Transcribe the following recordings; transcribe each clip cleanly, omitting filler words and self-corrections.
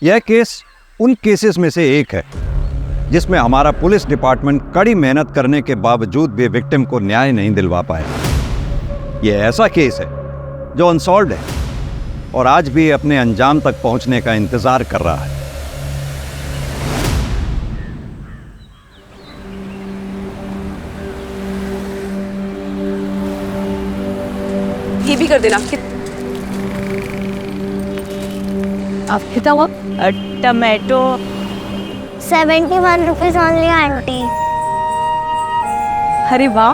यह केस उन केसेस में से एक है जिसमें हमारा पुलिस डिपार्टमेंट कड़ी मेहनत करने के बावजूद भी विक्टिम को न्याय नहीं दिलवा पाया। यह ऐसा केस है जो अनसॉल्व्ड है और आज भी अपने अंजाम तक पहुंचने का इंतजार कर रहा है। ये भी कर देना। आप कितना हुआ? Tomato 71 rupees only aunty. अरे वाह,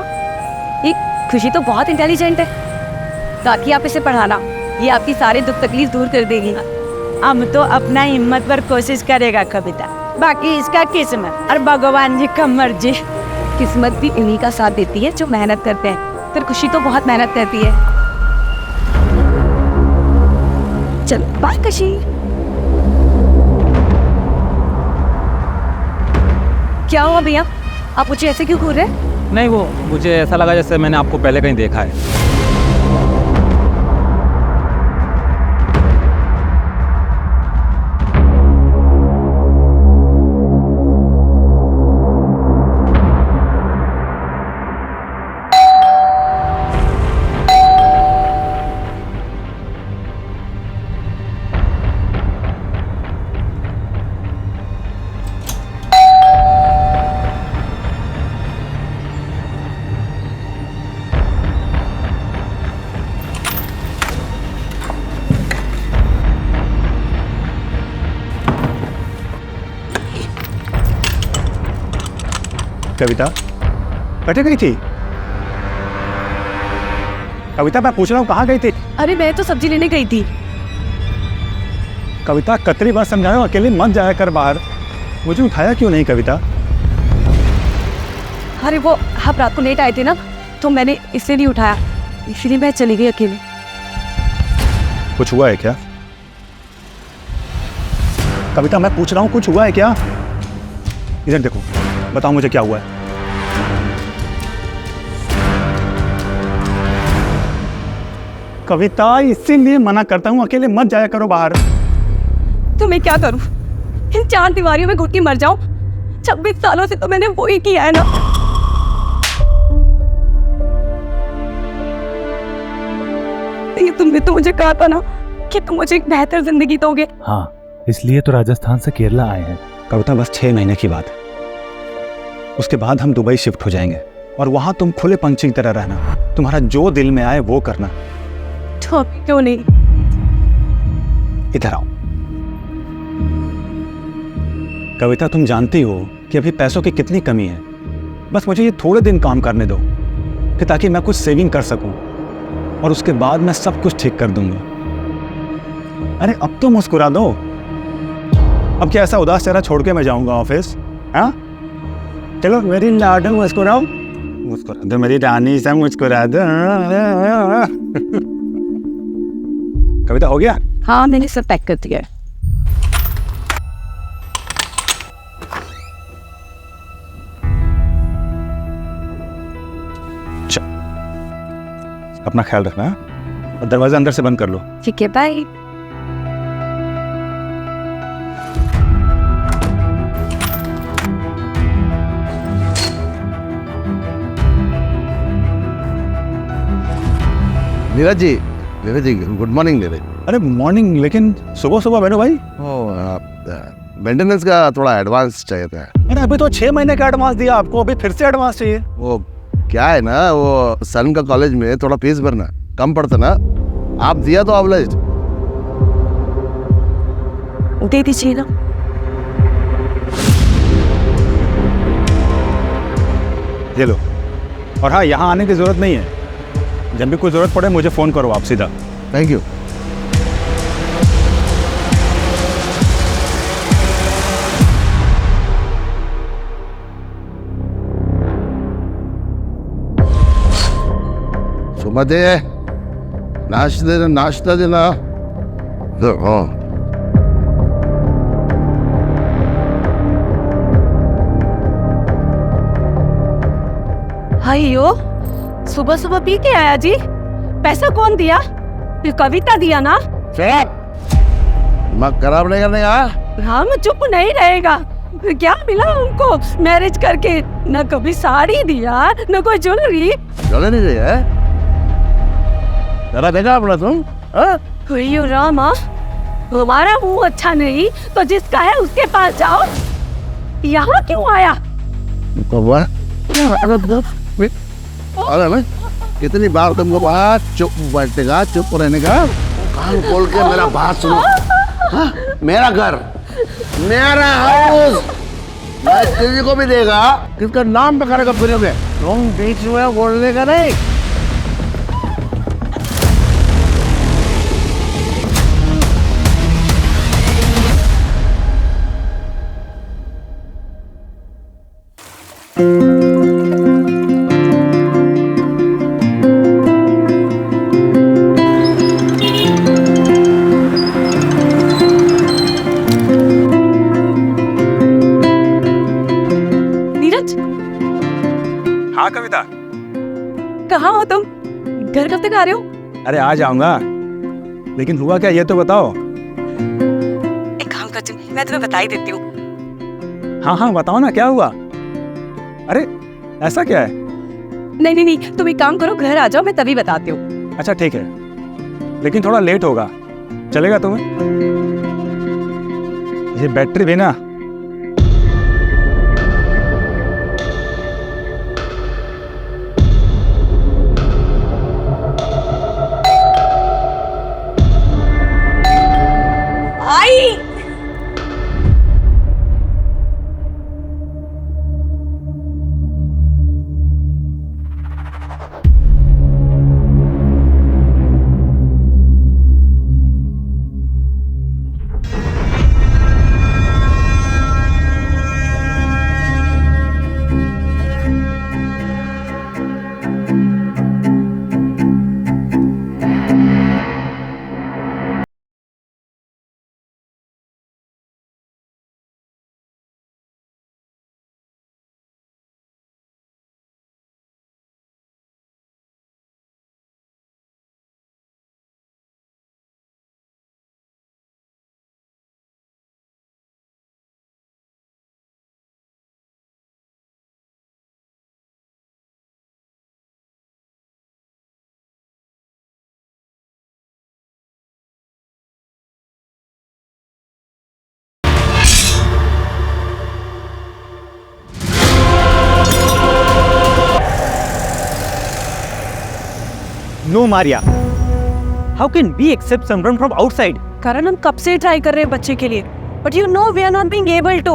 ये खुशी तो बहुत इंटेलिजेंट है। ताकि आप इसे पढ़ाना, ये आपकी सारी दुख तकलीफ दूर कर देगी। हम तो अपना हिम्मत पर कोशिश करेगा कविता, बाकी इसका किस्मत और भगवान जी का मर्जी। किस्मत भी इन्हीं का साथ देती है जो मेहनत करते हैं। फिर खुशी तो बहुत मेहनत करती है। चलो बाय खुशी। क्या हुआ भैया, आप मुझे ऐसे क्यों घूर रहे हैं? नहीं, वो मुझे ऐसा लगा जैसे मैंने आपको पहले कहीं देखा है। कविता कटे गई थी? कविता मैं पूछ रहा हूँ कहाँ गई थी? अरे मैं तो सब्जी लेने गई थी। कविता कतरी बार समझाया हूँ अकेले मत जाया कर बाहर। मुझे उठाया क्यों नहीं कविता? अरे वो आप रात को लेट आए थे ना, तो मैंने इसलिए नहीं उठाया, इसलिए मैं चली गई अकेले। कुछ हुआ है क्या? कविता मैं पूछ रहा हूँ कुछ हुआ है क्या? इधर देखो, बताओ मुझे क्या हुआ है। कविता इसीलिए मना करता हूँ अकेले मत जाया करो बाहर। तो मैं क्या करूं? इन 4 दीवारियों में घुट के मर जाऊं? 26 सालों से तो मैंने वो ही किया है ना। ये तुमने तो मुझे कहा था ना कि तुम मुझे एक बेहतर जिंदगी दोगे। हाँ, इसलिए तो राजस्थान से केरला आए हैं। कविता बस 6 महीने की बात है, उसके बाद हम दुबई शिफ्ट हो जाएंगे और वहां तुम खुले पंछी की तरह रहना, तुम्हारा जो दिल में आए वो करना। तो क्यों नहीं? इधर आओ। कविता तुम जानती हो कि अभी पैसों की कितनी कमी है। बस मुझे ये थोड़े दिन काम करने दो कि ताकि मैं कुछ सेविंग कर सकूं और उसके बाद मैं सब कुछ ठीक कर दूंगा। अरे अब तो मुस्कुरा दो। अब क्या ऐसा उदास चेहरा छोड़ के मैं जाऊंगा ऑफिस? हाँ चलो मेरी लाडो मुस्कुराओ, मुस्कुरा दो मेरी रानी सा, मुस्कुरा दो। कविता हो गया? हाँ मैंने सब पैक कर दिया है। अपना ख्याल रखना और दरवाजा अंदर से बंद कर लो। ठीक है, bye. Neeraj ji good morning Neeraj. अरे मॉर्निंग, लेकिन सुबह सुबह बैठो भाई। मेंटेनेंस का थोड़ा एडवांस चाहिए था। अरे अभी तो 6 महीने का एडवांस दिया आपको, अभी फिर से एडवांस चाहिए? वो क्या है ना, वो सन का कॉलेज में थोड़ा फीस भरना कम पड़ता ना, आप दिया तो ऑब्लाइज्ड। दे दीजिए ना। ये लो। और हाँ, यहाँ आने की जरूरत नहीं है, जब भी कोई जरूरत पड़े मुझे फोन करो आप सीधा। Thank you. सुमते नाश्ता देना। हाँ हायो, सुबह सुबह पी के आया जी? पैसा कौन दिया? ये कविता दिया ना? दिमाग खराब नहीं करने का। हम चुप नहीं रहेगा। क्या मिला उनको मैरिज करके? न कभी साड़ी दिया, न कोई ज्वेलरी। चले नहीं रही है, जरा देखा अपना तुम? हाँ? अयो रामा, हमारा मुंह अच्छा नहीं तो जिसका है उसके पास जाओ। यहाँ क्यों आया? अरे मैं कितनी बार तुमको बात चुप बैठने का, चुप रहने का, कान खोल के मेरा बात सुनो। हाँ? मेरा घर, मेरा हाउस, मैं किसी को भी देगा, किसका नाम पे करेगा फिरोगे? तुम बीच में बोलने का नहीं। नीरज, हाँ कविता, कहाँ हो तुम? घर कब तक आ रहे हो? अरे आ जाऊंगा, लेकिन हुआ क्या ये तो बताओ। एक काम करती हूँ, मैं तुम्हें बता ही देती हूँ। हाँ हाँ बताओ ना, क्या हुआ? अरे ऐसा क्या है? नहीं नहीं नहीं, तुम एक काम करो, घर आ जाओ, मैं तभी बताती हूँ। अच्छा ठीक है, लेकिन थोड़ा लेट होगा, चलेगा तुम्हें? ये बैटरी भी ना। आई No, Maria. How can we accept someone from outside? कारण हम कब से ट्राई कर रहे हैं बच्चे के लिए, but you know we are not being able to.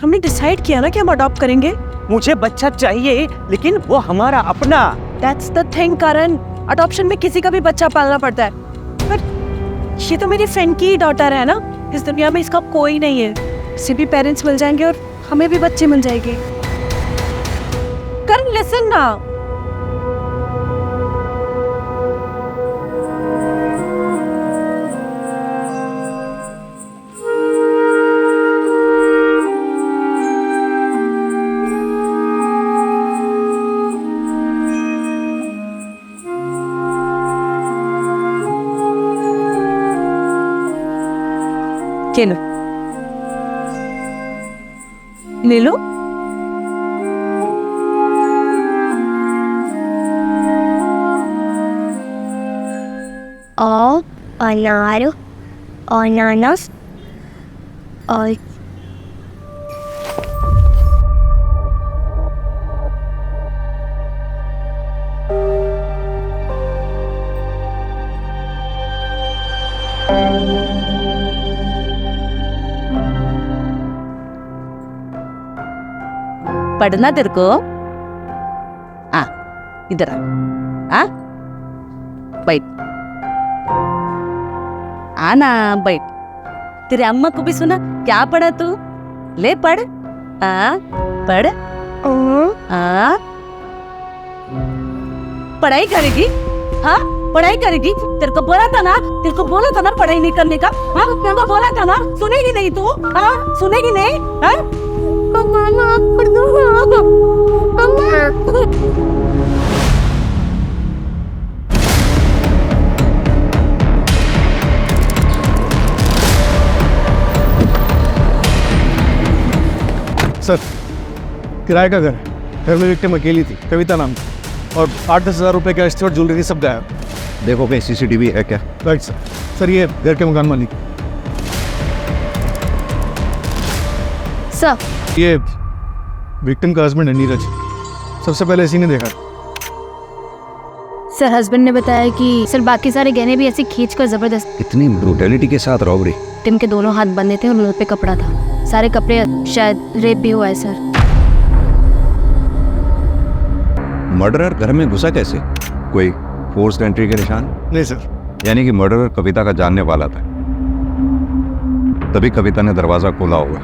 हमने डिसाइड किया ना कि हम अडॉप्ट करेंगे। मुझे बच्चा चाहिए, लेकिन वो हमारा अपना। That's the thing Karan, adoption में किसी का भी बच्चा पालना पड़ता है। पर ये तो मेरी फ्रेंड की डॉटर है ना, इस दुनिया में इसका कोई नहीं है। इसे भी पेरेंट्स मिल जाएंगे और हमें भी बच्चे मिल जाएंगे। करण लिसन ना। चलो ले लो। और अनार, अनानास और पढ़ना तेरे को? आ इधर आ बैठ, आना बैठ। तेरे अम्मा को भी सुना क्या पढ़ा तू? ले पढ़, पढ़। पढ़ाई करेगी? हाँ पढ़ाई करेगी। तेरे को बोला था ना, तेरे को बोला था ना पढ़ाई नहीं करने का। हाँ तेरे को बोला था ना, सुनेगी नहीं तू? हाँ सुनेगी नहीं? हाँ सर, किराए का घर है। घर में विक्टिम अकेली थी, कविता नाम थी, और 8-10 हज़ार रुपये का एस्टिमेट ज्वेलरी सब गायब। देखो कहीं सीसीटीवी है क्या? Right sir. सर ये घर के मकान मालिक, सर ये विक्टिम का हस्बैंड है नीरज। सबसे पहले इसी ने देखा। सर हस्बैंड ने बताया कि सर बाकी सारे गहने भी ऐसे खींच कर जबरदस्त। इतनी ब्रूटैलिटी के साथ रॉबरी। टिम के दोनों हाथ बंधे थे और मुंह पे कपड़ा था। सारे कपड़े शायद रेप भी हुआ है सर। मर्डरर घर में घुसा कैसे? कोई फोर्स्ड एंट्री के निशान? नहीं सर। यानी कि मर्डरर कविता का जानने वाला था, तभी कविता ने दरवाजा खोला होगा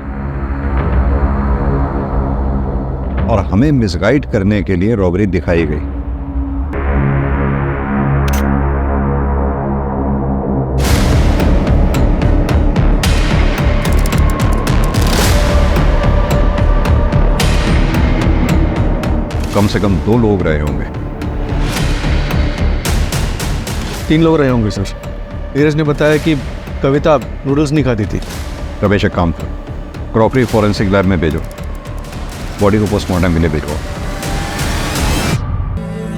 और हमें मिसगाइड करने के लिए रॉबरी दिखाई गई। कम से कम 2 लोग रहे होंगे। 3 लोग रहे होंगे सर। नीरज ने बताया कि कविता नूडल्स नहीं खाती थी। रमेश एक काम करो, क्रॉकरी फॉरेंसिक लैब में भेजो, बॉडी को पोस्टमार्टम के लिए भेजो।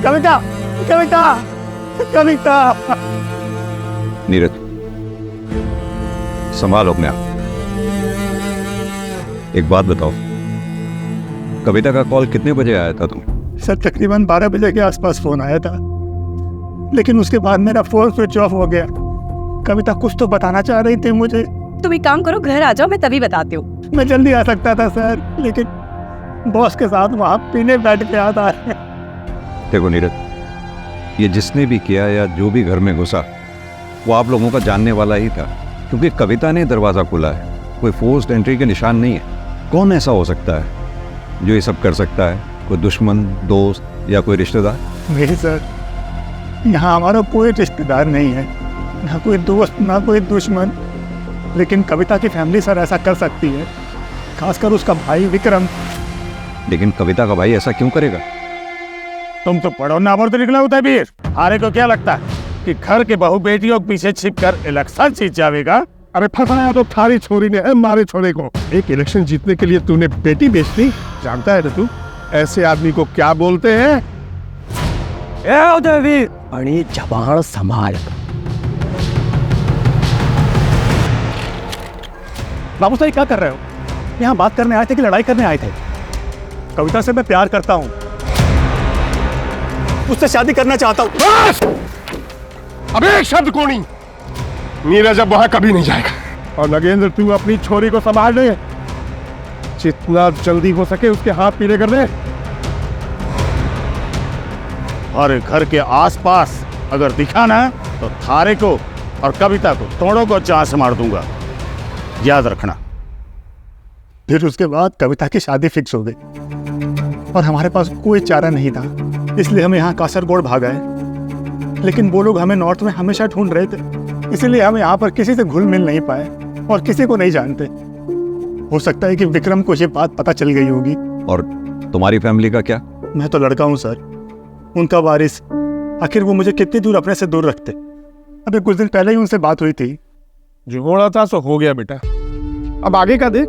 कविता, कविता, कविता। नीरज संभालो अपने आप। एक बात बताओ, कविता का कॉल कितने बजे आया था तुम? सर तकरीबन 12 बजे के आसपास फोन आया था, लेकिन उसके बाद मेरा फोन स्विच ऑफ हो गया। कविता कुछ तो बताना चाह रही थी मुझे। तुम एक काम करो, घर आ जाओ, मैं तभी बताती हूँ। मैं जल्दी आ सकता था सर, लेकिन बॉस के साथ वहाँ पीने बैठ के आता है। देखो नीरज, ये जिसने भी किया या जो भी घर में घुसा वो आप लोगों का जानने वाला ही था, क्योंकि कविता ने दरवाज़ा खोला है। कोई फोर्स्ड एंट्री के निशान नहीं है। कौन ऐसा हो सकता है जो ये सब कर सकता है? कोई दुश्मन, दोस्त या कोई रिश्तेदार? नहीं सर, यहाँ हमारा कोई रिश्तेदार नहीं है, ना कोई दोस्त ना कोई दुश्मन। लेकिन कविता की फैमिली सर ऐसा कर सकती है, खासकर उसका भाई विक्रम। लेकिन कविता का भाई ऐसा क्यों करेगा? तुम तो पढ़ो ना, तो निकला होता है वीर। हारे को क्या लगता है कि घर के बहू बेटियों के पीछे छिपकर इलेक्शन जीत जाएगा? अरे फंसाया तो थारी छोरी ने मारे छोरे को। एक इलेक्शन जीतने के लिए तूने बेटी बेच दी। जानता है ना तू ऐसे आदमी को क्या बोलते हैं? आणि जबान संभाल। बाबू साहब क्या कर रहे हो? यहाँ बात करने आए थे कि लड़ाई करने आए थे? कविता से मैं प्यार करता हूँ, उससे शादी करना चाहता हूँ। अब एक शब्द को नहीं। नीरज अब वहां कभी नहीं जाएगा। और नगेंद्र तू अपनी छोरी को संभाल ले, जितना जल्दी हो सके उसके हाथ पीले कर दे। और घर के आसपास अगर दिखा ना तो थारे को और कविता को दोनों को चाह से मार दूंगा, याद रखना। फिर उसके बाद कविता की शादी फिक्स हो गई और हमारे पास कोई चारा नहीं था, इसलिए हम यहाँ कासरगोड भाग आए। लेकिन वो लोग हमें नॉर्थ में हमेशा ढूंढ रहे थे, इसीलिए हम यहाँ पर किसी से घुल मिल नहीं पाए और किसी को नहीं जानते। हो सकता है कि विक्रम को ये बात पता चल गई होगी। और तुम्हारी फैमिली का क्या? मैं तो लड़का हूँ सर, उनका वारिस। आखिर वो मुझे कितनी दूर अपने से दूर रखते? अभी कुछ दिन पहले ही उनसे बात हुई थी। जो बोला था सो हो गया बेटा, अब आगे का देख।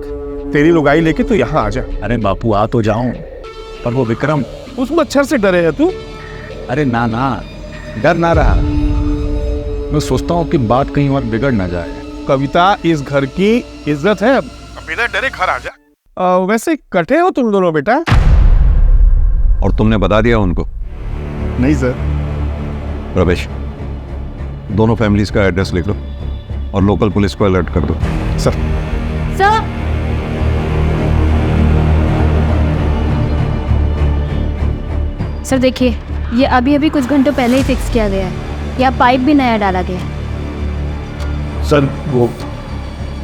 तेरी लुगाई लेके तो यहाँ आ जा। अरे बापू आ तो जाऊं, पर वो विक्रम। उस मच्छर से डरे है तू? अरे ना ना, डर ना रहा, मैं सोचता हूँ कि बात कहीं और बिगड़ ना जाए। कविता इस घर की इज्जत है। अब बिना डरे घर आ जा। वैसे कटे हो तुम दोनों बेटा? और तुमने बता दिया उनको? नहीं सर। रमेश, दोनों फैमिलीज का एड्रेस लिख लो और लोकल पुलिस को अलर्ट कर दो। सर। सर सर देखिए, ये अभी अभी कुछ घंटों पहले ही फिक्स किया गया है। यहाँ पाइप भी नया डाला गया है। सर वो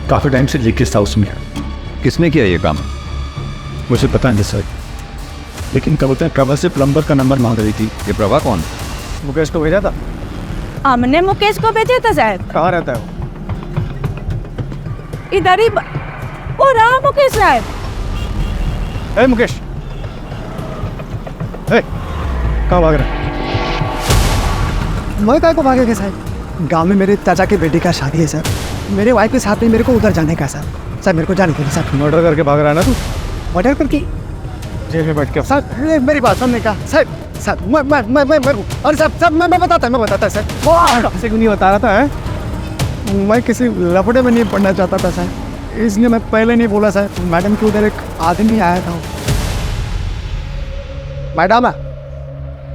काफ़ी टाइम से लीकेज था उसमें। किसने किया ये काम? मुझे पता नहीं सर, लेकिन कविता प्रभा से प्लम्बर का नंबर मांग रही थी। ये प्रभा कौन? मुकेश को भेजा था। हमने मुकेश को भेजा था शायद। कहाँ रहता है वो? इधर ही वो रहा मुकेश साहब। ए मुकेश, कहाँ भाग रहा है? मैं काय को भागेगा सर? गांव में मेरे चाचा की बेटी का शादी है सर, मेरे वाइफ के साथ में मेरे को उधर जाने का सर। सर मेरे को जाने दीजिए सर। मर्डर करके भाग रहा है ना तू? मर्डर करके जेल में बैठ के। सर मेरी बात सुनने का। सर सर मैं और सब मैं बताता सर। किसी को नहीं बता रहा था है? मैं किसी लफड़े में नहीं पढ़ना चाहता था सर, इसलिए मैं पहले नहीं बोला सर। मैडम के उधर एक आदमी आया था। मैडम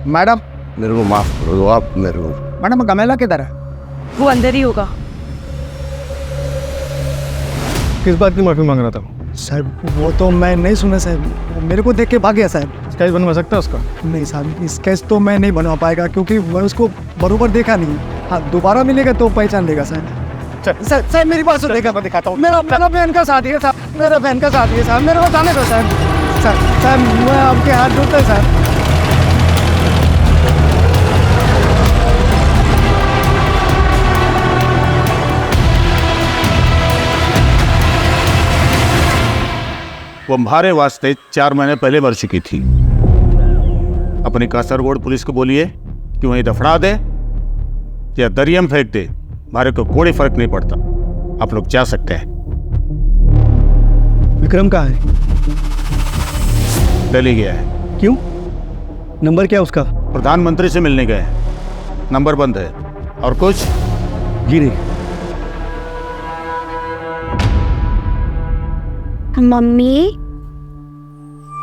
मैडम मेरे को माफ करो दो आप मेरे को। मैडम गमेला किधर है? वो अंदर ही होगा। किस बात की माफी मांग रहा था साहब? वो तो मैं नहीं सुना साहब, मेरे को देख के भाग गया साहब। स्केच बनवा सकता है उसका? नहीं साहब, स्केच तो मैं नहीं बनवा पाएगा क्योंकि मैं उसको बरोबर देखा नहीं। हाँ, दोबारा मिलेगा तो पहचान लेगा साहब। सर सर मेरी बात सुनिएगा, मैं दिखाता हूँ। मेरा बहन का साथी है साहब, मेरा बहन का साथी है साहब, मेरे को जाने दो साहब। सर मैं आपके हाथ जोड़ता है साहब। वो हमारे वास्ते 4 महीने पहले मर चुकी थी। अपनी कासरगोड पुलिस को बोलिए कि वहीं दफना दे या दरिया में फेंक दे, हमारे को कोई फर्क नहीं पड़ता। आप लोग जा सकते हैं। विक्रम कहाँ है? दिल्ली गया है। क्यों? नंबर क्या उसका? प्रधानमंत्री से मिलने गए हैं, नंबर बंद है। और कुछ? जी नहीं। मम्मी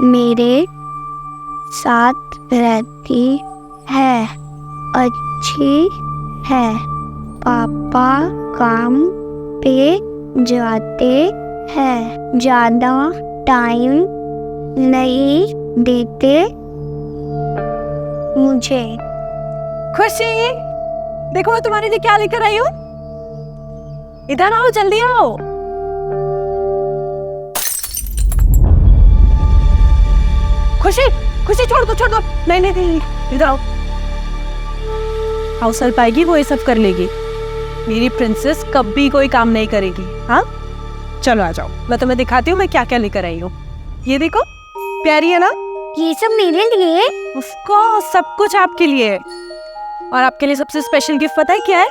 मेरे साथ रहती है, अच्छी है। पापा काम पे जाते हैं, ज़्यादा टाइम नहीं देते मुझे। खुशी, देखो मैं तुम्हारे लिए क्या लेकर आई हूँ। इधर आओ, जल्दी आओ। खुशी खुशी छोड़ दो। नहीं, इधर आओ। हाउस हेल्प आएगी, वो ये सब कर लेगी। मेरी प्रिंसेस कभी कोई काम नहीं करेगी। हाँ चलो आ जाओ, मैं तुम्हें दिखाती हूँ मैं क्या क्या लेकर आई हूँ। ये देखो, प्यारी है ना? ये सब मेरे लिए? ऑफ कोर्स, सब कुछ आपके लिए। और आपके लिए सबसे स्पेशल गिफ्ट पता है क्या है?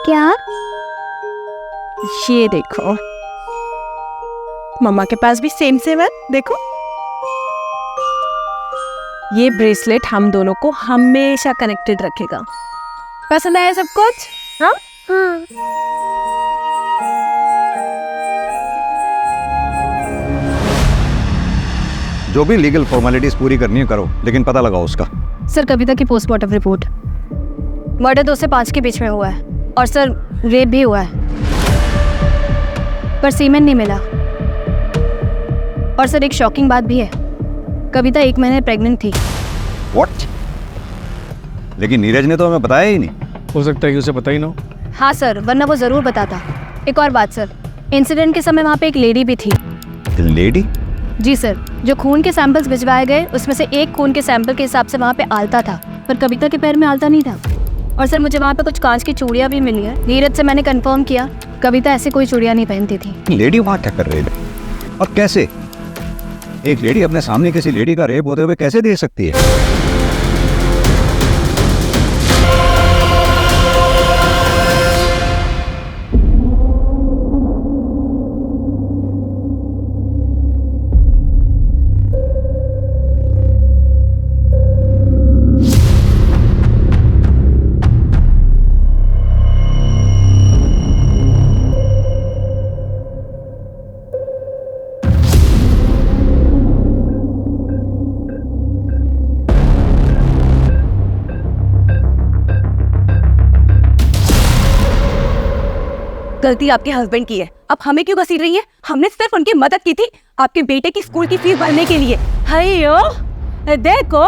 क्या? ये देखो, मम्मा के पास भी सेम है, देखो। ये ब्रेसलेट हम दोनों को हमेशा कनेक्टेड रखेगा। पसंद आया सब कुछ? हाँ हाँ। जो भी लीगल फॉर्मेलिटीज पूरी करनी है करो, लेकिन पता लगाओ उसका। सर कविता की पोस्टमार्टम रिपोर्ट, मर्डर 2 से 5 के बीच में हुआ है और सर रेप भी हुआ है, पर सीमेंट नहीं मिला। और सर एक शॉकिंग बात भी है, कविता 1 महीने प्रेग्नेंट थी। व्हाट? लेकिन नीरज ने तो हमें बताया ही नहीं। हो सकता है कि उसे पता ही ना हो। हाँ सर, वरना वो ज़रूर बताता। एक और बात सर, इंसिडेंट के समय वहाँ पे एक लेडी भी थी। लेडी? जी सर, जो खून के सैंपल्स भिजवाए गए उसमें से एक खून के सैंपल के हिसाब से वहाँ पे आलता था, पर कविता के पैर में आलता नहीं था। और सर मुझे वहाँ पे कुछ कांच की चूड़ियाँ भी मिली है। नीरज से मैंने कंफर्म किया, कविता ऐसे कोई चूड़ियाँ नहीं पहनती थी। लेडी वहाँ क्या कर रही है और कैसे? एक लेडी अपने सामने किसी लेडी का रेप होते हुए कैसे देख सकती है? गलती आपके हस्बैंड की है, अब हमें क्यों घसीट रही है? हमने सिर्फ उनकी मदद की थी आपके बेटे की स्कूल की फीस भरने के लिए। हयो देखो,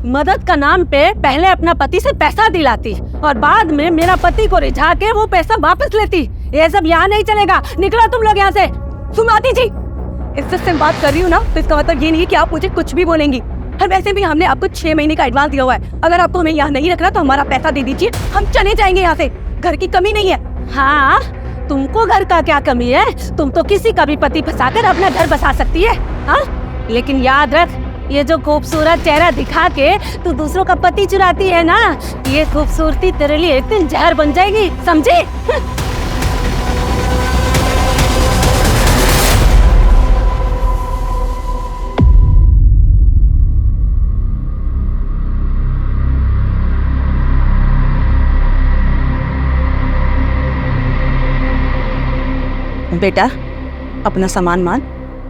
मदद का नाम पे पहले अपना पति से पैसा दिलाती और बाद में मेरा पति को रिझा के वो पैसा वापस लेती। ये सब यहाँ नहीं चलेगा, निकलो तुम लोग यहाँ से। सुमाती जी, इज्जत से बात कर रही हूँ ना, तो इसका मतलब ये नहीं कि आप मुझे कुछ भी बोलेंगी। और वैसे भी हमने आपको 6 महीने का एडवांस दिया हुआ है। अगर आपको हमें यहाँ नहीं रखना तो हमारा पैसा दे दीजिए, हम चले जाएंगे यहाँ से। घर की कमी नहीं है। हाँ, तुमको घर का क्या कमी है? तुम तो किसी का भी पति फंसाकर अपना घर बसा सकती है। हाँ, लेकिन याद रख, ये जो खूबसूरत चेहरा दिखा के तू दूसरों का पति चुराती है ना, ये खूबसूरती तेरे लिए एक दिन जहर बन जाएगी, समझी? बेटा अपना सामान मान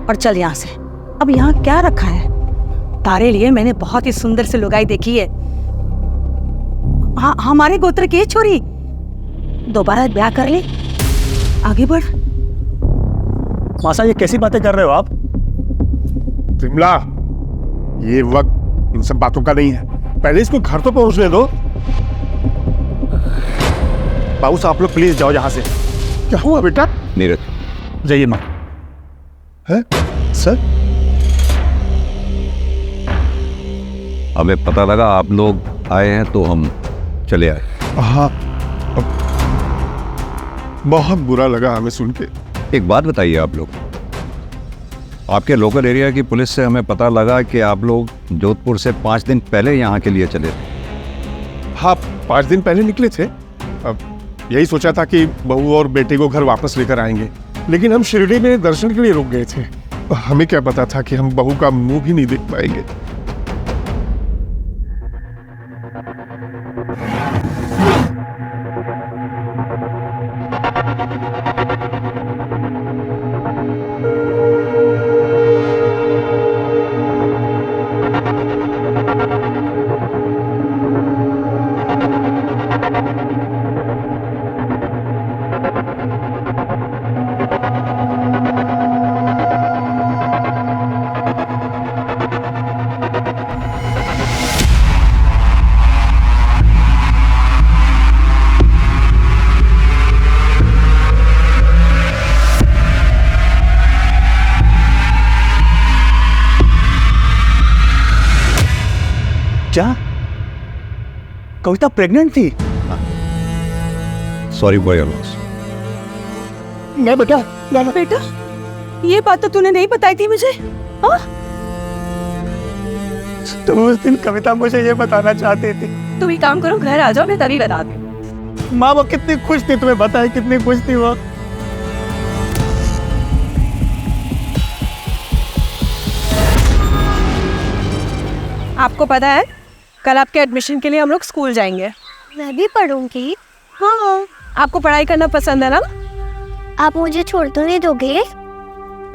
और चल यहाँ से। अब यहाँ क्या रखा है? तारे लिए मैंने बहुत ही सुंदर सी लुगाई देखी है। हाँ, हमारे गोत्र की छोरी, दोबारा ब्याह कर ले, आगे बढ़। मासा ये कैसी बातें कर रहे हो आप? विमला, ये वक्त इन सब बातों का नहीं है, पहले इसको घर तो पहुंचने दो। बाबू साहब, आप लोग प्लीज जाओ यहाँ से। क्या हुआ बेटा? नीरज जाइए माँ। है सर? हमें पता लगा आप लोग आए हैं तो हम चले आए। हाँ, बहुत बुरा लगा हमें सुन के। एक बात बताइए, आप लोग, आपके लोकल एरिया की पुलिस से हमें पता लगा कि आप लोग जोधपुर से 5 दिन पहले यहाँ के लिए चले थे। हाँ, 5 दिन पहले निकले थे। अब यही सोचा था कि बहू और बेटे को घर वापस लेकर आएंगे, लेकिन हम शिरडी में दर्शन के लिए रुक गए थे। हमें क्या पता था कि हम बहू का मुंह भी नहीं देख पाएंगे। क्या कविता प्रेग्नेंट थी? Sorry for your loss. नहीं बेटा, बेटा, ये बात तो तूने नहीं बताई थी मुझे। हाँ? तुम उस दिन कविता मुझे ये बताना चाहती थी। तुम एक काम करो, घर आ जाओ, मैं तभी बता दूँ। माँ वो कितनी खुश थी, तुम्हें बताया कितनी खुश थी वो। आपको पता है कल आपके एडमिशन के लिए हम लोग स्कूल जाएंगे। मैं भी पढ़ूंगी। हाँ, आपको पढ़ाई करना पसंद है ना? आप मुझे छोड़ तो नहीं दोगे?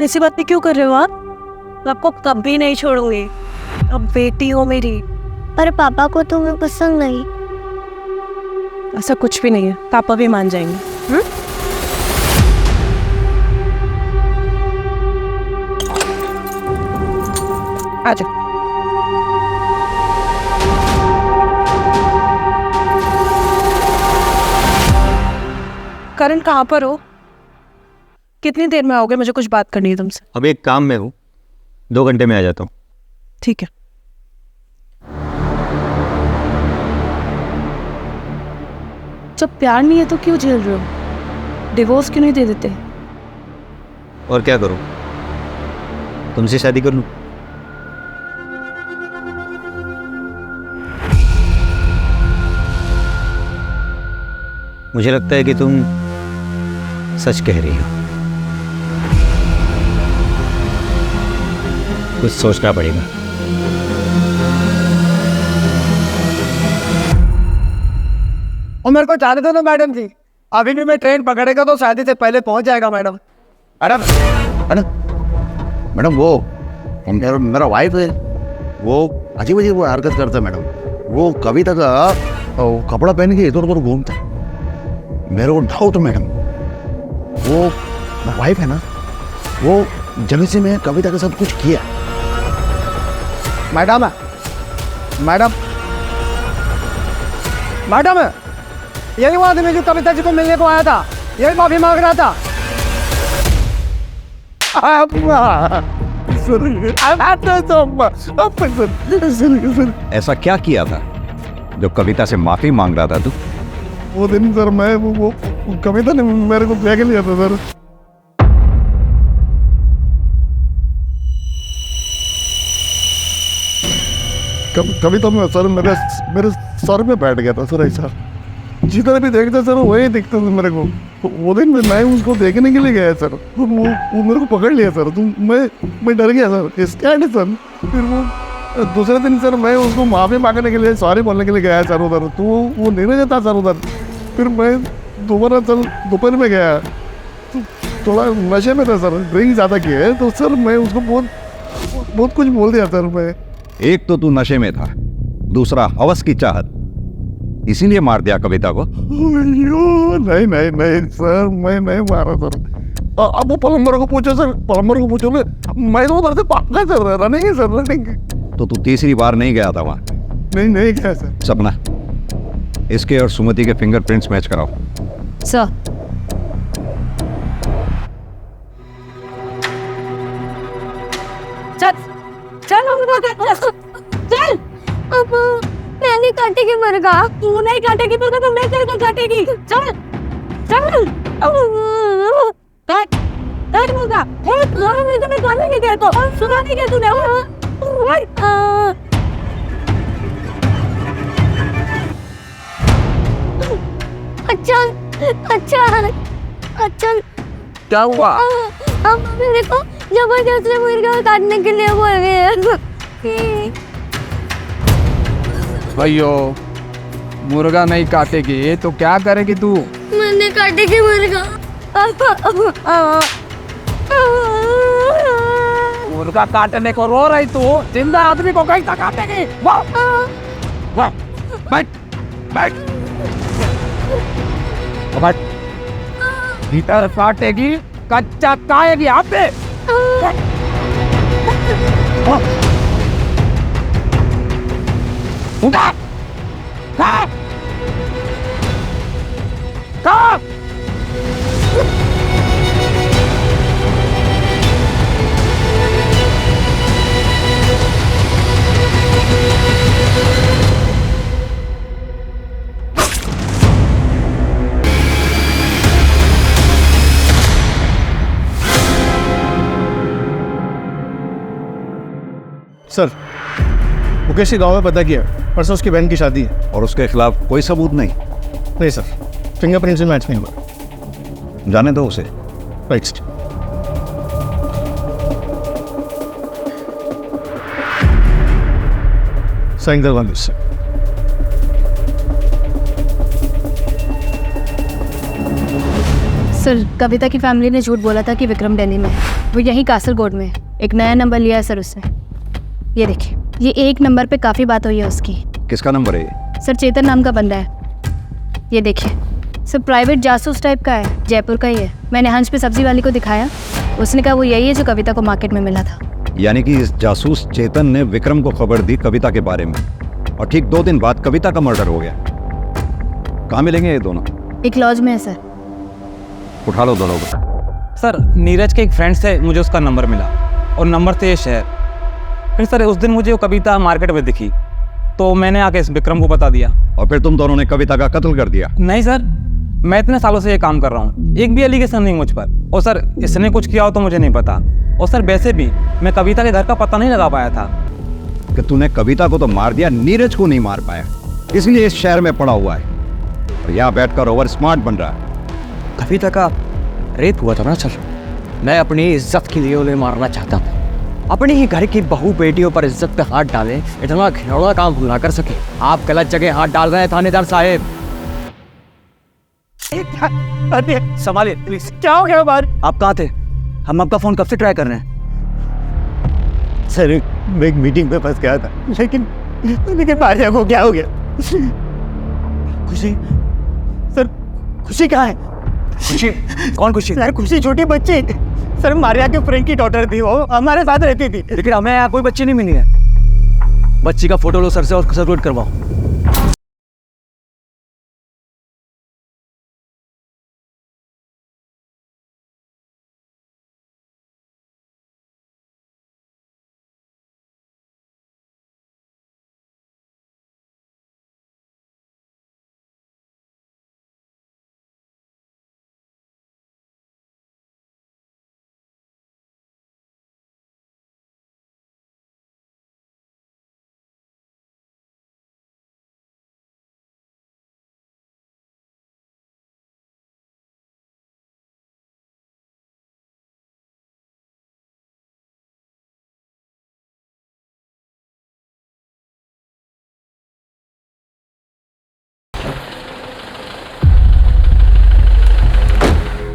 ऐसी बातें क्यों कर रहे हो आप? मैं आपको कभी नहीं छोड़ूंगी, अब बेटी हो मेरी। पर पापा को तो मैं पसंद नहीं। ऐसा कुछ भी नहीं है, पापा भी मान जाएंगे। आ जाओ। करण कहाँ पर हो? कितनी देर में आओगे? मुझे कुछ बात करनी है तुमसे। अभी एक काम में हूँ, 2 घंटे में आ जाता हूँ। ठीक है। जब प्यार नहीं है तो क्यों झेल रहे हो? डिवोर्स क्यों नहीं दे देते? और क्या करूँ, तुमसे शादी कर लूँ? मुझे लगता है कि तुम सच कह रही हो। कुछ सोचना पड़ेगा। और मेरे को चाहते थे ना मैडम जी, अभी भी मैं ट्रेन पकड़ेगा तो शादी से पहले पहुंच जाएगा मैडम। मैडम वो मेरा वाइफ है, वो अजीब अजीब वो हरकत करता है मैडम। वो कविता का कपड़ा पहन के इधर उधर घूमता है। मेरे को डाउट मैडम, वो वाइफ है ना, वो जब से मैं कविता के साथ कुछ किया। मैडम मैडम मैडम, यही वो आदमी जो कविता जी को मिलने को आया था, यही माफी मांग रहा था। ऐसा क्या किया था जो कविता से माफी मांग रहा था तू? वो दिन सर मैं वो कविता ने मेरे को ब्याह के लिया था सर। कविता में सर मेरे सर में बैठ गया था सर। ऐसा जितना भी देखता सर वही दिखता था मेरे को। वो दिन मैं उसको देखने के लिए गया सर, तो वो मेरे को पकड़ लिया सर। तो मैं डर गया सर, स्कैर्ड सर। फिर वो दूसरे दिन सर मैं उसको माफी मांगने के लिए सॉरी बोलने के लिए गया सर उधर, तो वो नहीं रहता सर उधर। फिर मैं दोबारा सर दोपहर में गया, थोड़ा नशे में था सर, ड्रिंक ज़्यादा किया है तो सर मैं उसको बहुत बहुत कुछ बोल दिया सर मैं। एक तो तू नशे में था, दूसरा हवस की चाहत, इसीलिए मार दिया कविता को। अयो, नहीं नहीं नहीं सर, मैं नहीं मारा सर। अब वो प्लम्बर को पूछो सर, प्लम्बर को पूछो मैं तो उधर से भागा सर, रनिंग सर रनिंग। तो तू तीसरी बार नहीं गया था वहां? नहीं नहीं गया सर। सपना, इसके और सुमति के फिंगरप्रिंट्स मैच कराओ। सर चल चल चल। अब मैं नहीं काटेगी मुर्गा। तू नहीं काटेगी मुर्गा तो मैं तेरे को काटेगी। चल चल काट काट मुर्गा। मैं तुम्हें खाने नहीं देता, सुना नहीं क्या तूने? अच्छा अच्छा अच्छा। क्या हुआ? अब मेरे को जबरदस्ती मुर्गा काटने के लिए बोल रहे हैं। भैयो, मुर्गा नहीं काटेगी तो क्या करेगी तू? मैंने काटेगी मुर्गा। मुर्गा काटने को रो रही तू, जिंदा आदमी को कहीं तक काटेगी? वाह वाह, बैठ बैठ बैठ। भीतर काटेगी, कच्चा खाएगी आप पे। उठा खा खा। सर, मुकेश के गांव में पता किया, परसों उसकी बहन की शादी है। और उसके खिलाफ कोई सबूत नहीं? नहीं सर, फिंगरप्रिंट्स में मैच नहीं हुआ। जाने दो उसे। राइट। साइन करवा दो सर। सर, कविता की फैमिली ने झूठ बोला था कि विक्रम दिल्ली में है। वो यहीं कासरगोड में है। एक नया नंबर लिया है सर उसने। ये देखिए, ये एक नंबर पे काफ़ी बात हुई है उसकी। किसका नंबर है ये? सर, चेतन नाम का बंदा है। ये देखिए सर, प्राइवेट जासूस टाइप का है, जयपुर का ही है। मैंने हंस पे सब्जी वाली को दिखाया, उसने कहा वो यही है जो कविता को मार्केट में मिला था। यानी कि इस जासूस चेतन ने विक्रम को खबर दी कविता के बारे में, और ठीक 2 दिन बाद कविता का मर्डर हो गया। कहाँ मिलेंगे ये दोनों? एक लॉज में है सर। उठा लो दोनों को। सर, नीरज के एक फ्रेंड से मुझे उसका नंबर मिला और नंबर से ये शहर। फिर सर उस दिन मुझे वो कविता मार्केट में दिखी तो मैंने आके इस विक्रम को बता दिया। और फिर तुम दोनों ने कविता का कत्ल कर दिया? नहीं सर, मैं इतने सालों से ये काम कर रहा हूँ, एक भी एलिगेशन नहीं मुझ पर। और सर, इसने कुछ किया हो तो मुझे नहीं पता। और सर, वैसे भी मैं कविता के घर का पता नहीं लगा पाया था। कि तूने कविता को तो मार दिया, नीरज को नहीं मार पाया, इसलिए इस शहर में पड़ा हुआ है और यहाँ बैठकर ओवर स्मार्ट बन रहा है। कविता का रेप हुआ था ना सर, मैं अपनी इज्जत के लिए उन्हें मारना चाहता हूँ। अपनी ही घर की बहू बेटियों पर इज्जत पे हाथ डाले, इतना घिनौना काम ना कर सके। आप गलत जगह हाथ डाल रहे हैं थानेदार साहब। संभालिए प्लीज। क्या हो गया बार? आप कहाँ थे? हम आपका फोन कब से ट्राई कर रहे हैं। सर, मैं एक मीटिंग में फंस गया था, लेकिन मारिया को क्या हो गया? खुशी सर, खुशी कहाँ है? खुशी? कौन खुशी? सर, खुशी छोटी बच्ची सर, मारिया के फ्रेंड की डॉटर थी, वो हमारे साथ रहती थी। लेकिन हमें यहाँ कोई बच्ची नहीं मिली है। बच्ची का फोटो लो सर से और सर्कुलेट करवाओ।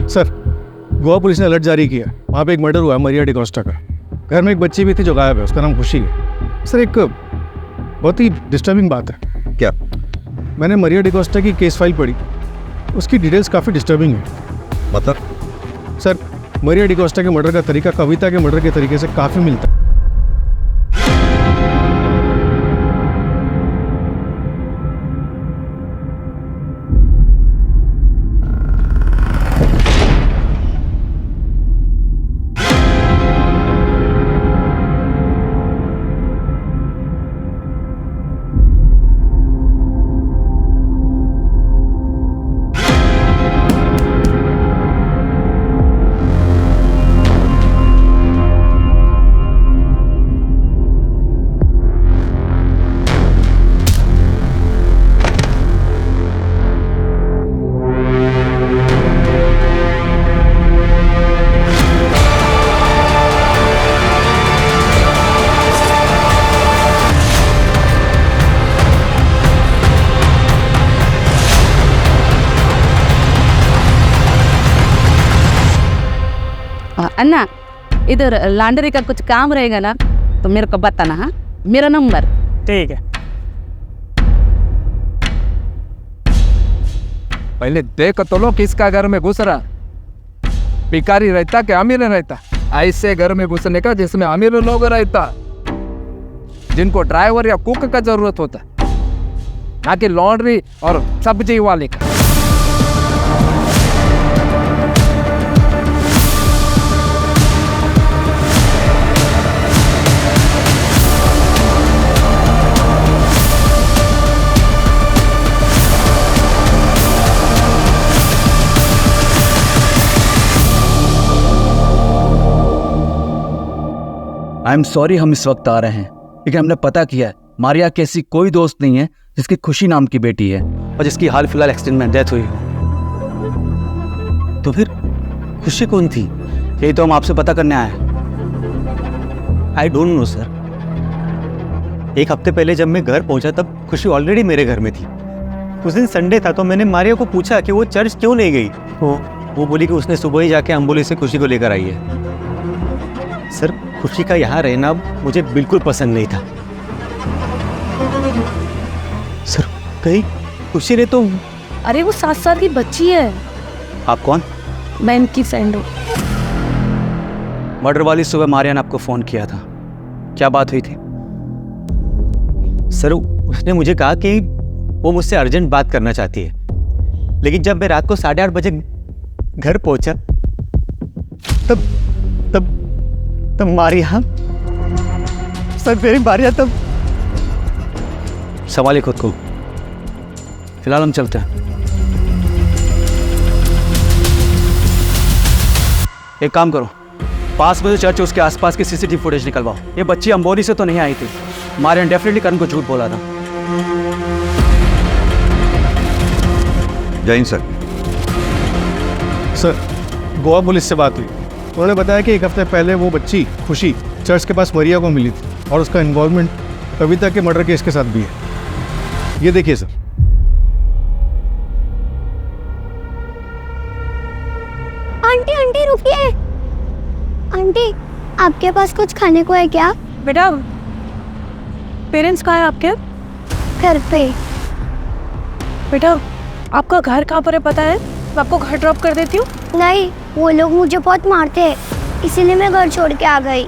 सर, गोवा पुलिस ने अलर्ट जारी किया। वहाँ पे एक मर्डर हुआ है मरिया डिकोस्टा का। घर में एक बच्ची भी थी जो गायब है, उसका नाम खुशी है। सर एक बहुत ही डिस्टर्बिंग बात है। क्या? मैंने मरिया डिकोस्टा की केस फाइल पढ़ी, उसकी डिटेल्स काफ़ी डिस्टर्बिंग है। मतलब? सर मरिया डिकोस्टा के मर्डर का तरीका कविता के मर्डर के तरीके से काफ़ी मिलता है। अन्ना, इधर लॉन्ड्री का कुछ काम रहेगा ना तो मेरे को बताना। हाँ, मेरा नंबर। ठीक है। पहले देख तो लो किसका घर में घुस रहा, भिखारी रहता कि अमीर रहता। ऐसे घर में घुसने का जिसमें अमीर लोग रहता, जिनको ड्राइवर या कुक का जरूरत होता, ना कि लॉन्ड्री और सब्जी वाले का। आई एम सॉरी हम इस वक्त आ रहे हैं, लेकिन हमने पता किया है मारिया की ऐसी कोई दोस्त नहीं है जिसकी खुशी नाम की बेटी है और जिसकी हाल फिलहाल एक्सीडेंट में डेथ हुई हो। तो फिर खुशी कौन थी? यही तो हम आपसे पता करने आए हैं। I don't know sir. एक हफ्ते पहले जब मैं घर पहुंचा तब खुशी ऑलरेडी मेरे घर में थी। उस दिन संडे था तो मैंने मारिया को पूछा कि वो चर्च क्यों नहीं गई। वो बोली कि उसने सुबह ही जाके एम्बुलेंस से खुशी को लेकर आई है। सर खुशी का यहाँ रहना मुझे बिल्कुल पसंद नहीं था। सर कहीं खुशी ने तो। अरे वो 7 साल की बच्ची है। आप कौन? मैं इनकी फ्रेंड हूँ। मर्डर वाली सुबह मारिया ने आपको फोन किया था, क्या बात हुई थी? सर उसने मुझे कहा कि वो मुझसे अर्जेंट बात करना चाहती है, लेकिन जब मैं रात को 8:30 बजे घर पहुंचा तब मारिया, सर मेरी मारिया तब। संभालिए खुद को, फिलहाल हम चलते हैं। एक काम करो, पास में जो चर्च है उसके आसपास की सीसीटीवी फुटेज निकलवाओ। ये बच्ची अंबोली से तो नहीं आई थी। मारिया ने डेफिनेटली करण को झूठ बोला था। जय Hind sir. Sir Goa police से बात हुई, उन्होंने बताया कि एक हफ्ते पहले वो बच्ची खुशी चर्च के पास मरिया को मिली थी और उसका इन्वॉल्वमेंट कविता के मर्डर केस के साथ भी है। ये देखिए सर। आंटी आंटी रुकिए। आंटी आपके पास कुछ खाने को है क्या? बेटा पेरेंट्स कहाँ है आपके? घर पे। बेटा आपका घर कहाँ पर है पता है? मैं आपको घर ड्रॉप कर देती हूँ। नहीं, वो लोग मुझे बहुत मारते हैं, इसीलिए मैं घर छोड़ के आ गई।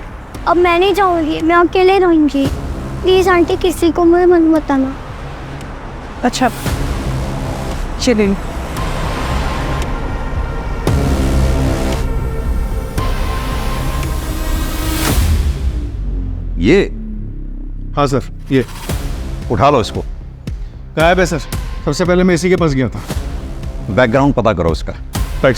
अब मैं नहीं जाऊंगी, मैं अकेले रहूंगी। प्लीज आंटी किसी को मुझे मत बताना। अच्छा चलिए। ये? हाँ सर, ये उठा लो इसको। गायब है सर। सबसे पहले मैं इसी के पास गया था। बैकग्राउंड पता करो उसका। राइट।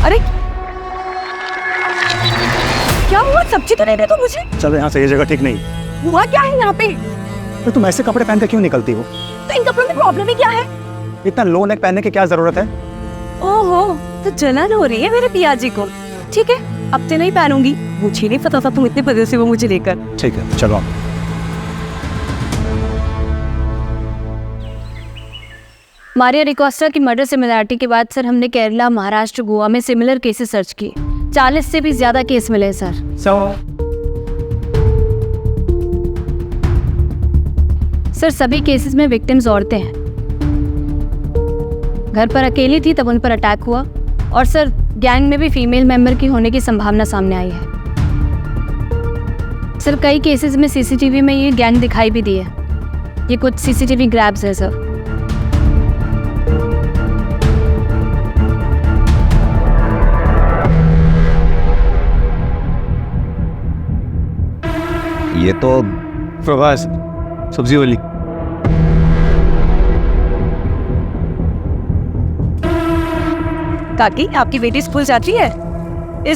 अरे क्या हुआ? सब्जी तो नहीं दे तो मुझे। चलो यहाँ से, ये जगह ठीक नहीं। हुआ क्या है यहाँ पे? तो तुम ऐसे कपड़े पहन कर क्यों निकलती हो? तो इन कपड़ों में प्रॉब्लम ही क्या है? इतना लो नेक पहनने की क्या जरूरत है? ओहो, तो जलन हो रही है मेरे पियाजी को। ठीक है, अब से नहीं पहनूंगी। मुझे नहीं पता था तुम इतने पॉजिटिव हो मुझे लेकर। ठीक है, चलो। मारिया डिकोस्टा की मर्डर सिमिलरिटी के बाद सर हमने केरला, महाराष्ट्र, गोवा में सिमिलर केसेस सर्च किए। 40 से भी ज्यादा केस मिले सर। सर सभी केसेस में विक्टिम्स औरतें हैं। घर पर अकेली थी तब उन पर अटैक हुआ, और सर गैंग में भी फीमेल मेंबर की होने की संभावना सामने आई है। सर कई केसेस में सीसीटीवी में ये गैंग दिखाई भी दी है। ये कुछ सीसीटीवी ग्रैब्स है सर। ये तो प्रभास, सब्जी वाली। काकी, आपकी बेटी स्कूल जाती है?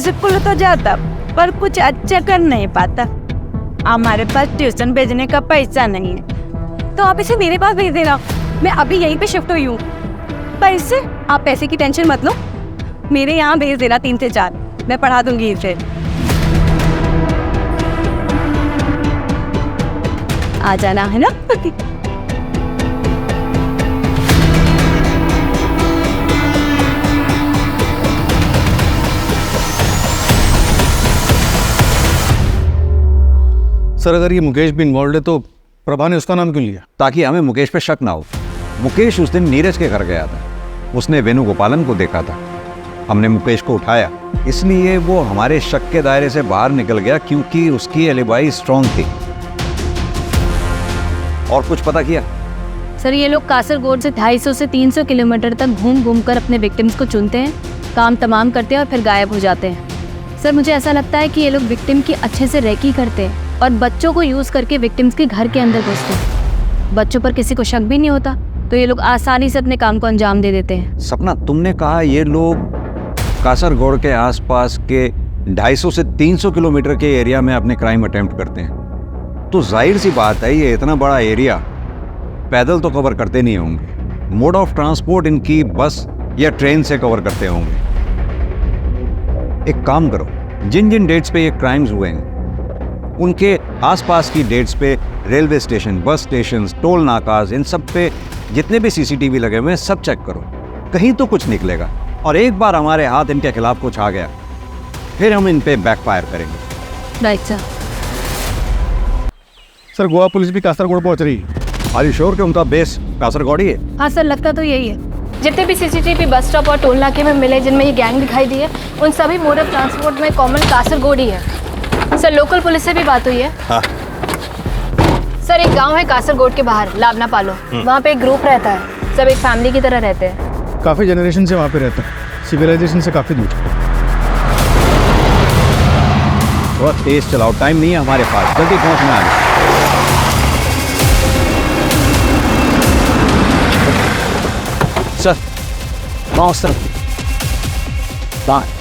स्कूल तो जाता पर कुछ अच्छा कर नहीं पाता। हमारे पास ट्यूशन भेजने का पैसा नहीं है, तो आप इसे मेरे पास भेज देना। मैं अभी यहीं पे शिफ्ट हुई हूँ। पैसे? आप पैसे की टेंशन मत लो, मेरे यहाँ भेज देना 3 से 4, मैं पढ़ा दूंगी इसे। आ जाना है ना? सर अगर ये मुकेश भी इन्वॉल्व है तो प्रभा ने उसका नाम क्यों लिया? ताकि हमें मुकेश पे शक ना हो। मुकेश उस दिन नीरज के घर गया था, उसने वेणुगोपालन को देखा था। हमने मुकेश को उठाया, इसलिए वो हमारे शक के दायरे से बाहर निकल गया, क्योंकि उसकी एलिबाई स्ट्रांग थी। और कुछ पता किया? सर ये लोग कासरगोड से 250 से 300 किलोमीटर तक घूम घूम कर अपने विक्टिम्स को चुनते हैं, काम तमाम करते हैं और फिर गायब हो जाते हैं। सर मुझे ऐसा लगता है कि ये लोग विक्टिम की अच्छे से रेकी करते हैं और बच्चों को यूज़ करके विक्टिम्स के घर के अंदर घुसते हैं। बच्चों पर किसी को शक भी नहीं होता, तो ये लोग आसानी से अपने काम को अंजाम दे देते हैं। सपना, तुमने कहा ये लोग कासरगोड के आसपास के 250 से 300 किलोमीटर के एरिया में अपने क्राइम अटेम्प्ट करते हैं, तो जाहिर सी बात है ये इतना बड़ा एरिया पैदल तो कवर करते नहीं होंगे। मोड ऑफ ट्रांसपोर्ट इनकी बस या ट्रेन से कवर करते होंगे। एक काम करो, जिन जिन डेट्स पे ये क्राइम्स हुए हैं उनके आसपास की डेट्स पे railway station, bus station, toll नाकाज, इन सब पे जितने भी सीसीटीवी लगे हुए हैं सब चेक करो, कहीं तो कुछ निकलेगा। और एक बार हमारे हाथ इनके खिलाफ कुछ आ गया फिर हम इन पे बैकफायर करेंगे। Right sir. Sir Goa police भी कासरगोड पहुंच रही है। आर यू श्योर कि उनका बेस कासरगोड ही है? हाँ सर, लगता तो यही है। जितने भी सीसीटीवी बस स्टॉप और टोल नाके में मिले जिनमें ये गैंग दिखाई दी है, उन सभी मोड ऑफ ट्रांसपोर्ट में कॉमन कासरगोड ही है। सर लोकल पुलिस से भी बात हुई है। हाँ। सर एक गांव है कासरगोड के बाहर, लावना पालो, वहाँ पे एक ग्रुप रहता है, सब एक फैमिली की तरह रहते हैं। काफ़ी जनरेशन से वहाँ पे रहता है, सिविलाइजेशन से काफ़ी दूर। थोड़ा तेज चलाओ, टाइम नहीं है हमारे पास, जल्दी पहुँचना है। सर वहाँ सर बाहर।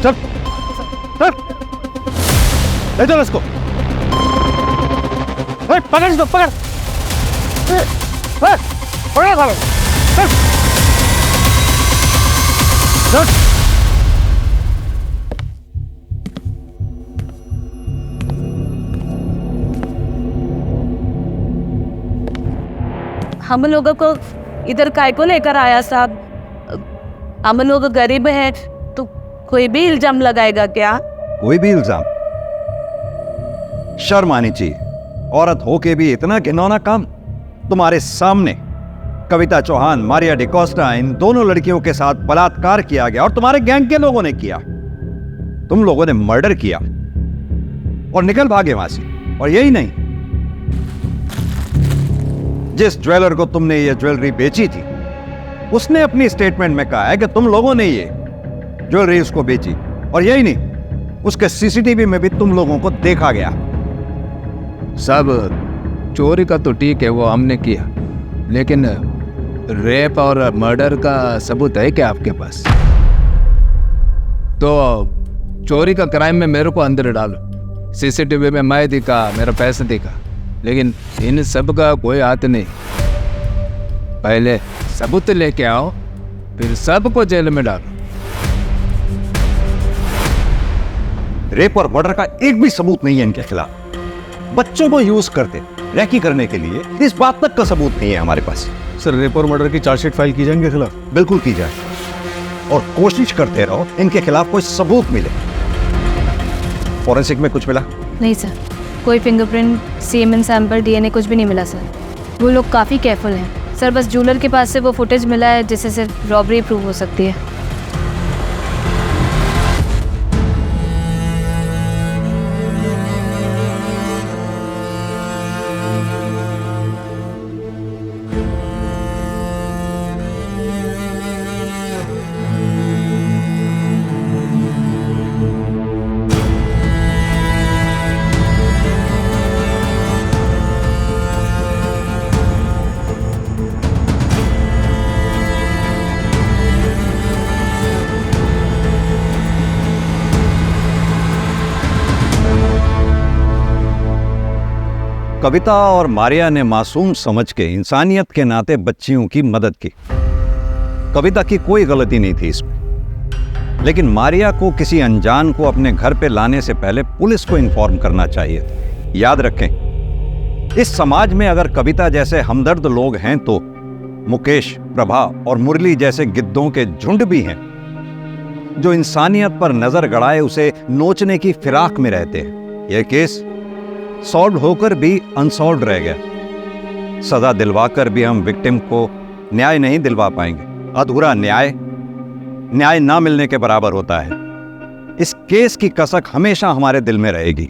चल चल ले चलो इसको। पकड़ इसको, पकड़ पकड़ सालो। चल हम लोगों को इधर काय को लेकर आया साहब? हम लोग गरीब हैं, तो कोई भी इल्जाम लगाएगा क्या? कोई भी इल्जाम? शर्म आनी चाहिए, औरत होके भी इतना घिनौना काम। तुम्हारे सामने कविता चौहान, मारिया डिकोस्टा, इन दोनों लड़कियों के साथ बलात्कार किया गया और तुम्हारे गैंग के लोगों ने किया। तुम लोगों ने मर्डर किया और निकल भागे वहां से। और यही नहीं, जिस ज्वेलर को तुमने ये ज्वेलरी बेची थी उसने अपनी स्टेटमेंट में कहा है कि तुम लोगों ने ये ज्वेलरी उसको बेची। और यही नहीं, उसके सीसीटीवी में भी तुम लोगों को देखा गया। सब चोरी का तो ठीक है, वो हमने किया, लेकिन रेप और मर्डर का सबूत है क्या आपके पास? तो चोरी का क्राइम में मेरे को अंदर डालो। सीसीटीवी में मैं दिखा, मेरा पैसा दिखा, लेकिन इन सब का कोई हाथ नहीं। पहले सबूत लेके आओ, फिर सबको जेल में डालो। रेप और मर्डर का एक भी सबूत नहीं है इनके खिलाफ। बच्चों को यूज करते रैकी करने के लिए इस बात तक का सबूत नहीं है हमारे पास। सर रेप और मर्डर की चार्जशीट फाइल की जाए इनके खिलाफ? बिल्कुल की जाए, और कोशिश करते रहो इनके खिलाफ कोई सबूत मिले। फॉरेंसिक में कुछ मिला? नहीं सर, कोई फिंगरप्रिंट, सीमेन सैंपल, डीएनए कुछ भी नहीं मिला सर। वो लोग काफ़ी केयरफुल हैं सर। बस जूलर के पास से वो फुटेज मिला है जिससे सिर्फ रॉबरी प्रूव हो सकती है। कविता और मारिया ने मासूम समझ के इंसानियत के नाते बच्चियों की मदद की। कविता की कोई गलती नहीं थी इसमें, लेकिन मारिया को किसी अनजान को अपने घर पे लाने से पहले पुलिस को इन्फॉर्म करना चाहिए था। याद रखें, इस समाज में अगर कविता जैसे हमदर्द लोग हैं तो मुकेश, प्रभा और मुरली जैसे गिद्धों के झुंड भी हैं जो इंसानियत पर नजर गड़ाए उसे नोचने की फिराक में रहते हैं। यह केस सॉल्व होकर भी अनसॉल्व रह गया। सजा दिलवाकर भी हम विक्टिम को न्याय नहीं दिलवा पाएंगे। अधूरा न्याय न्याय ना मिलने के बराबर होता है। इस केस की कसक हमेशा हमारे दिल में रहेगी।